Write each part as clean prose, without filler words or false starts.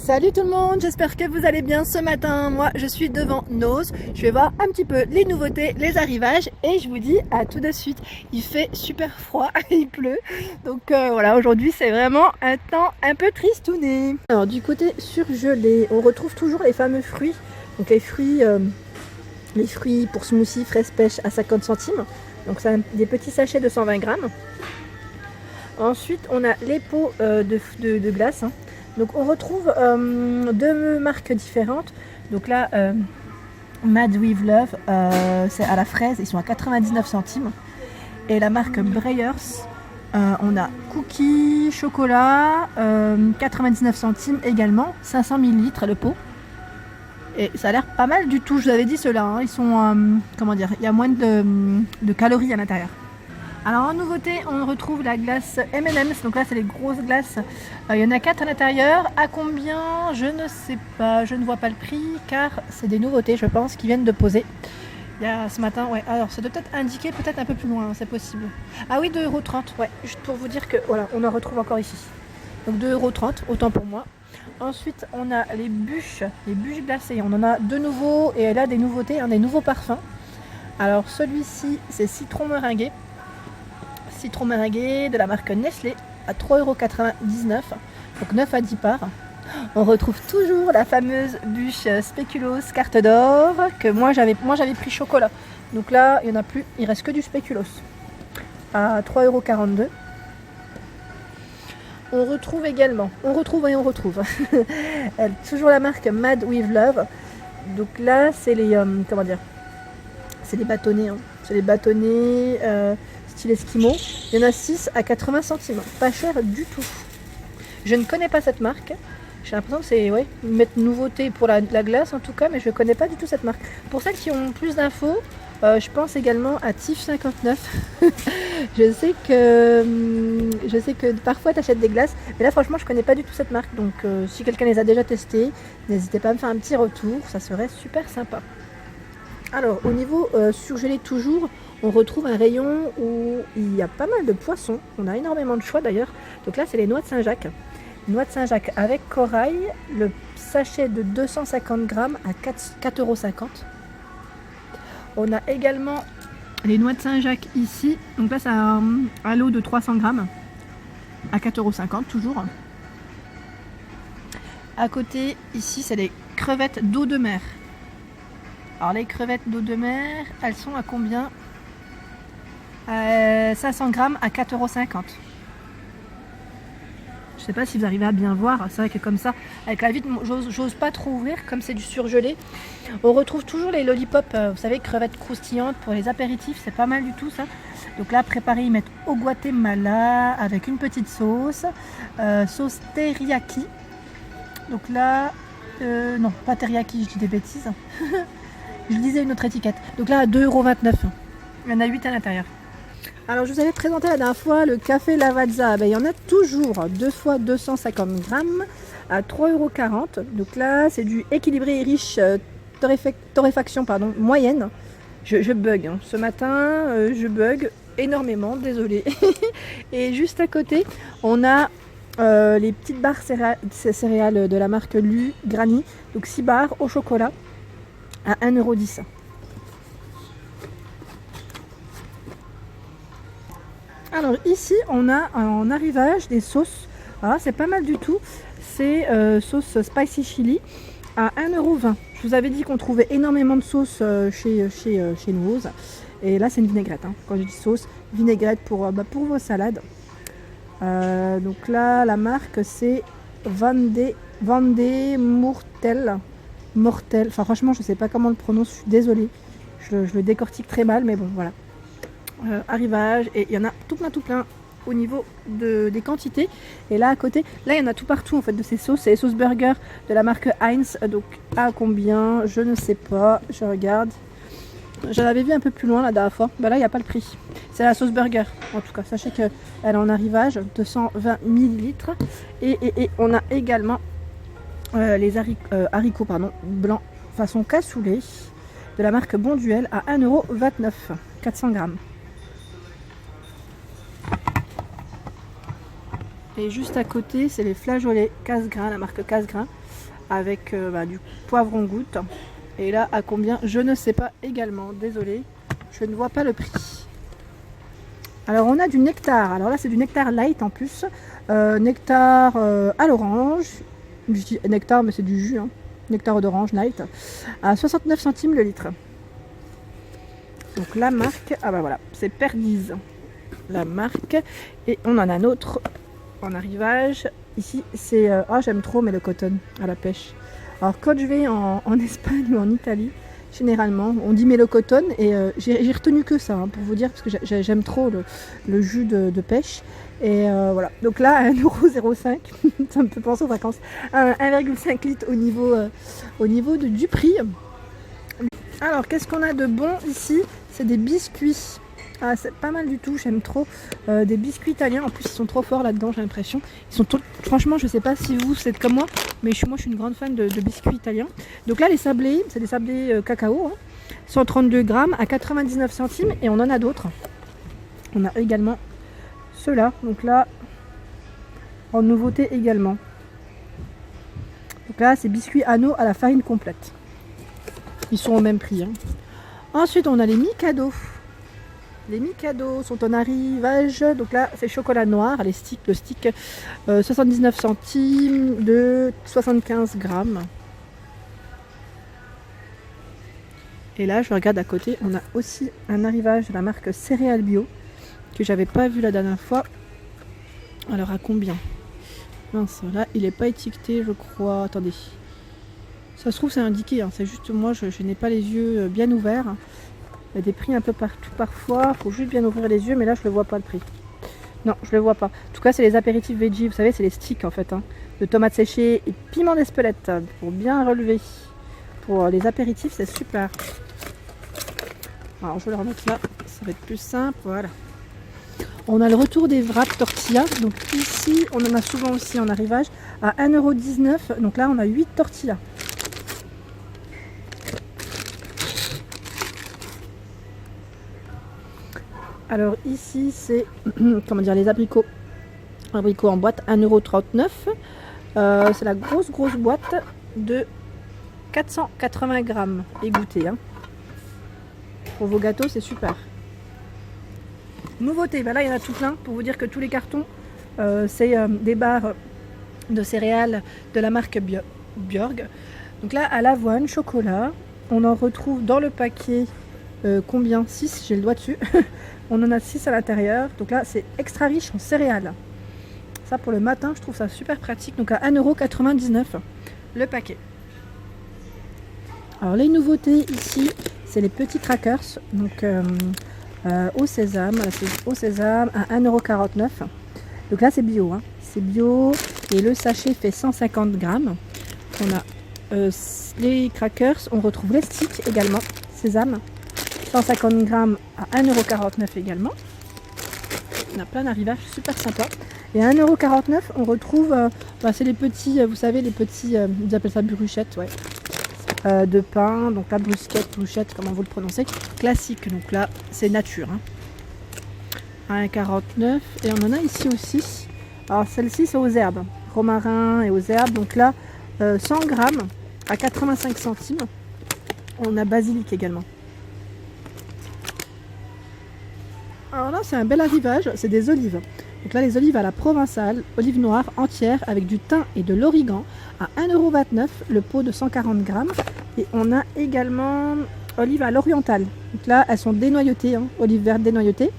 Salut tout le monde, j'espère que vous allez bien ce matin. Moi je suis devant Nose, je vais voir un petit peu les nouveautés, les arrivages et je vous dis à tout de suite. Il fait super froid, il pleut, donc voilà, aujourd'hui c'est vraiment un temps un peu tristouné. Alors du côté surgelé, on retrouve toujours les fameux fruits, donc les fruits pour smoothie, fraise pêche à 50 centimes, donc c'est des petits sachets de 120 grammes. Ensuite on a les pots de glace, hein. Donc on retrouve deux marques différentes. Donc là, Mad with Love, c'est à la fraise, ils sont à 99 centimes. Et la marque Breyers, on a cookies, chocolat, 99 centimes également, 500 ml le pot. Et ça a l'air pas mal du tout, je vous avais dit ceux-là, hein. Ils sont, comment dire, il y a moins de calories à l'intérieur. Alors en nouveauté, on retrouve la glace M&M's, donc là c'est les grosses glaces, il y en a 4 à l'intérieur. À combien? Je ne sais pas, je ne vois pas le prix car c'est des nouveautés je pense qui viennent de poser. Il y a ce matin, ouais, alors ça doit peut-être indiquer peut-être un peu plus loin, hein, c'est possible. Ah oui, 2,30 €, ouais, juste pour vous dire que voilà, on en retrouve encore ici. Donc 2,30 €, autant pour moi. Ensuite on a les bûches glacées, on en a de nouveaux et là des nouveautés, hein, des nouveaux parfums. Alors celui-ci c'est citron meringué de la marque Nestlé à 3,99 €, donc 9 à 10 parts. On retrouve toujours la fameuse bûche spéculoos carte d'or que moi j'avais pris chocolat. Donc là il n'y en a plus, il reste que du spéculoos à 3,42 €. On retrouve également, toujours la marque Mad with Love. Donc là c'est les comment dire, c'est les bâtonnets, hein. C'est les bâtonnets style Esquimau. Il y en a 6 à 80 centimes. Pas cher du tout. Je ne connais pas cette marque. J'ai l'impression que c'est mettre nouveauté pour la glace en tout cas, mais je ne connais pas du tout cette marque. Pour celles qui ont plus d'infos, je pense également à TIF 59. je sais que parfois tu achètes des glaces, mais là franchement je ne connais pas du tout cette marque. Donc si quelqu'un les a déjà testées, n'hésitez pas à me faire un petit retour, ça serait super sympa. Alors au niveau surgelé toujours, on retrouve un rayon où il y a pas mal de poissons. On a énormément de choix d'ailleurs. Donc là c'est les noix de Saint-Jacques. Noix de Saint-Jacques avec corail, le sachet de 250 grammes à 4,50 €. On a également les noix de Saint-Jacques ici. Donc là c'est un lot de 300 grammes à 4,50 € toujours. À côté ici c'est les crevettes d'eau de mer. Alors les crevettes d'eau de mer, elles sont à combien? 500 grammes à 4,50 €. Je sais pas si vous arrivez à bien voir, c'est vrai que comme ça, avec la vitre, j'ose pas trop ouvrir, comme c'est du surgelé. On retrouve toujours les lollipops, vous savez, crevettes croustillantes pour les apéritifs, c'est pas mal du tout ça. Donc là, préparé, ils mettent au Guatemala avec une petite sauce, sauce teriyaki. Donc là, non, pas teriyaki, je dis des bêtises. Je lisais une autre étiquette. Donc là, à 2,29 €. Il y en a 8 à l'intérieur. Alors, je vous avais présenté la dernière fois le café Lavazza. Ben, il y en a toujours 2 fois 250 grammes à 3,40 €. Donc là, c'est du équilibré et riche torréfaction moyenne. Je bug. Hein. Ce matin, je bug énormément. Désolée. Et juste à côté, on a les petites barres céréales de la marque Lu Granny. Donc 6 barres au chocolat à 1,10 €. Alors ici on a en arrivage des sauces. Alors c'est pas mal du tout. C'est sauce spicy chili à 1,20 €. Je vous avais dit qu'on trouvait énormément de sauces chez Nose. Et là c'est une vinaigrette, hein. Quand je dis sauce, vinaigrette pour vos salades. Donc là la marque c'est Vendée Mortel. Enfin franchement je sais pas comment on le prononce, je suis désolée. Je le décortique très mal, mais bon voilà. Arrivage, et il y en a tout plein au niveau des quantités. Et là à côté, là il y en a tout partout en fait de ces sauces. C'est les sauces burger de la marque Heinz. Donc à combien? Je ne sais pas, je regarde. J'en avais vu un peu plus loin la dernière fois. Là il n'y a pas le prix. C'est la sauce burger en tout cas. Sachez qu'elle est en arrivage, 220 ml. Et on a également les haricots blancs façon cassoulet de la marque Bonduel à 1,29 €, 400 grammes. Et juste à côté, c'est les flageolets casse-grains, la marque casse-grains, avec du poivron goutte. Et là, à combien? Je ne sais pas également, désolé, je ne vois pas le prix. Alors on a du nectar, alors là c'est du nectar light en plus, nectar à l'orange, je dis nectar mais c'est du jus, hein. Nectar d'orange light, à 69 centimes le litre. Donc la marque, ah bah voilà, c'est Perdiz, la marque, et on en a un autre en arrivage, ici c'est, j'aime trop mais le coton à la pêche. Alors quand je vais en Espagne ou en Italie, généralement, on dit mélocoton et j'ai retenu que ça, hein, pour vous dire, parce que j'aime trop le jus de pêche. Et voilà, donc là, à 1,05 €, ça me fait penser aux vacances, 1,5 litre au niveau du prix. Alors, qu'est-ce qu'on a de bon ici? C'est des biscuits. Ah, c'est pas mal du tout, j'aime trop. Des biscuits italiens, en plus ils sont trop forts là-dedans, j'ai l'impression. Franchement, je sais pas si vous êtes comme moi, mais moi je suis une grande fan de biscuits italiens. Donc là, les sablés, c'est des sablés cacao, hein, 132 grammes à 99 centimes, et on en a d'autres. On a également ceux-là, donc là, en nouveauté également. Donc là, c'est biscuits anneaux à la farine complète. Ils sont au même prix, hein. Ensuite, on a les Mikado. Les Mikado sont en arrivage, donc là c'est chocolat noir, le stick 79 centimes de 75 grammes. Et là je regarde à côté, on a aussi un arrivage de la marque Céréales Bio, que j'avais pas vu la dernière fois. Alors à combien? Mince, là il n'est pas étiqueté je crois, attendez. Ça se trouve c'est indiqué, hein. C'est juste moi je n'ai pas les yeux bien ouverts. Il y a des prix un peu partout parfois, il faut juste bien ouvrir les yeux, mais là je ne le vois pas le prix. Non, je ne le vois pas. En tout cas, c'est les apéritifs veggie, vous savez, c'est les sticks en fait, hein, de tomates séchées et piment d'Espelette, pour bien relever. Pour les apéritifs, c'est super. Alors je vais le remettre là, ça va être plus simple, voilà. On a le retour des wraps tortillas, donc ici on en a souvent aussi en arrivage, à 1,19 €, donc là on a 8 tortillas. Alors ici c'est comment dire, les abricots en boîte, 1,39 €. C'est la grosse boîte de 480 grammes égouttés, hein. Pour vos gâteaux c'est super. Nouveauté, là il y en a tout plein, pour vous dire que tous les cartons c'est des barres de céréales de la marque Björg. Donc là à l'avoine, chocolat, on en retrouve dans le paquet combien? 6, j'ai le doigt dessus. On en a 6 à l'intérieur, donc là c'est extra riche en céréales. Ça pour le matin, je trouve ça super pratique, donc à 1,99 € le paquet. Alors les nouveautés ici, c'est les petits crackers, donc au sésame, à 1,49 €. Donc là c'est bio, hein. C'est bio et le sachet fait 150 grammes. On a les crackers, on retrouve les sticks également, sésame. 150 grammes à 1,49 € également. On a plein d'arrivages super sympa. Et à 1,49 € on retrouve, c'est les petits, vous savez, les petits, ils appellent ça bruchettes, ouais, de pain. Donc la bruschette, comment vous le prononcez, classique. Donc là, c'est nature, hein. À 1,49 €. Et on en a ici aussi. Alors celle-ci, c'est aux herbes, romarin et aux herbes. Donc là, 100 grammes à 85 centimes. On a basilic également. Alors là c'est un bel arrivage, c'est des olives. Donc là les olives à la provençale, olives noires entières avec du thym et de l'origan à 1,29 €, le pot de 140 grammes. Et on a également olives à l'orientale. Donc là elles sont dénoyautées, hein, olives vertes dénoyautées,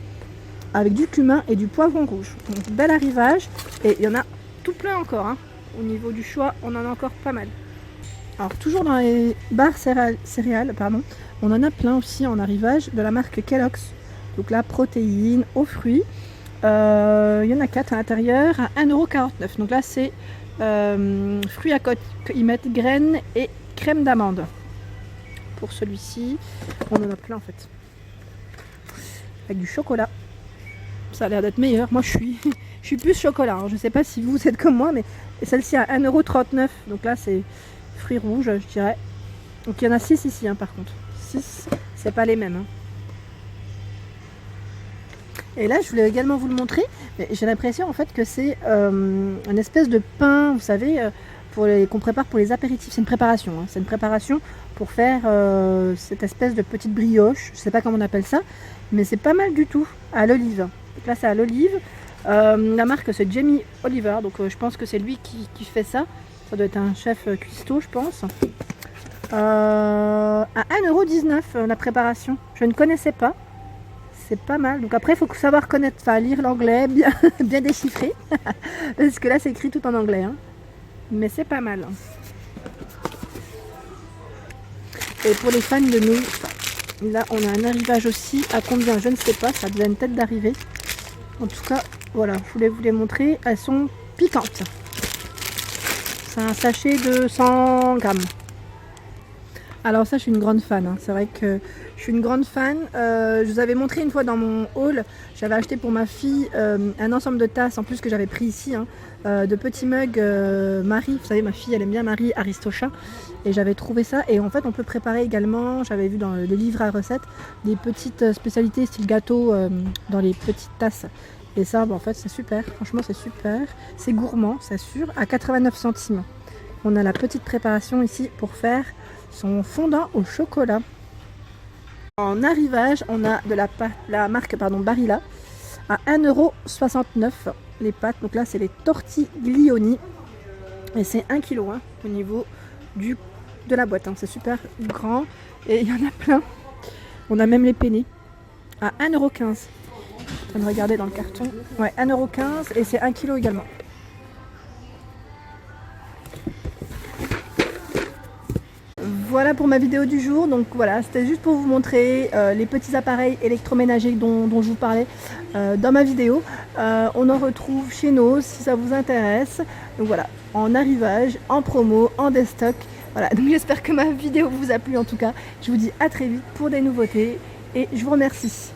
avec du cumin et du poivron rouge. Donc bel arrivage, et il y en a tout plein encore, hein. Au niveau du choix, on en a encore pas mal. Alors toujours dans les barres céréales, on en a plein aussi en arrivage de la marque Kellogg's. Donc là, protéines, aux fruits. Il y en a 4 à l'intérieur à 1,49 €. Donc là, c'est fruits à côte. Ils mettent graines et crème d'amande. Pour celui-ci, on en a plein en fait. Avec du chocolat. Ça a l'air d'être meilleur. Moi, je suis plus chocolat, hein. Je ne sais pas si vous êtes comme moi, mais celle-ci à 1,39 €. Donc là, c'est fruits rouges, je dirais. Donc il y en a 6 ici, hein, par contre. 6, c'est pas les mêmes, hein. Et là, je voulais également vous le montrer. J'ai l'impression en fait que c'est une espèce de pain, vous savez, qu'on prépare pour les apéritifs. C'est une préparation, hein. C'est une préparation pour faire cette espèce de petite brioche. Je sais pas comment on appelle ça, mais c'est pas mal du tout, à l'olive. Donc là c'est à l'olive. La marque c'est Jamie Oliver, donc je pense que c'est lui qui fait ça. Ça doit être un chef cuistot, je pense. À 1,19 € la préparation. Je ne connaissais pas. C'est pas mal. Donc après, il faut savoir connaître, enfin lire l'anglais, bien déchiffrer. Parce que là, c'est écrit tout en anglais. Hein. Mais c'est pas mal. Et pour les fans de nouilles, là, on a un arrivage aussi. À combien? Je ne sais pas. Ça devait une tête d'arrivée. En tout cas, voilà. Je voulais vous les montrer. Elles sont piquantes. C'est un sachet de 100 grammes. Alors ça, je suis une grande fan, hein. C'est vrai que je suis une grande fan. Je vous avais montré une fois dans mon haul, j'avais acheté pour ma fille un ensemble de tasses, en plus que j'avais pris ici, hein, de petits mugs Marie. Vous savez, ma fille, elle aime bien Marie Aristocha. Et j'avais trouvé ça. Et en fait, on peut préparer également, j'avais vu dans le livre à recettes, des petites spécialités style gâteau dans les petites tasses. Et ça, en fait, c'est super. Franchement, c'est super. C'est gourmand, c'est sûr. À 89 centimes. On a la petite préparation ici pour faire son fondant au chocolat. En arrivage, on a de la marque Barilla à 1,69 € les pâtes. Donc là, c'est les tortiglioni. Et c'est 1 kg hein, au niveau de la boîte. Hein. C'est super grand. Et il y en a plein. On a même les penne à 1,15 €. Je suis en train de regarder dans le carton. Ouais, 1,15 € et c'est 1 kg également. Voilà pour ma vidéo du jour, donc voilà, c'était juste pour vous montrer les petits appareils électroménagers dont je vous parlais dans ma vidéo. On en retrouve chez Noz si ça vous intéresse. Donc voilà, en arrivage, en promo, en déstock. Voilà, donc j'espère que ma vidéo vous a plu en tout cas. Je vous dis à très vite pour des nouveautés et je vous remercie.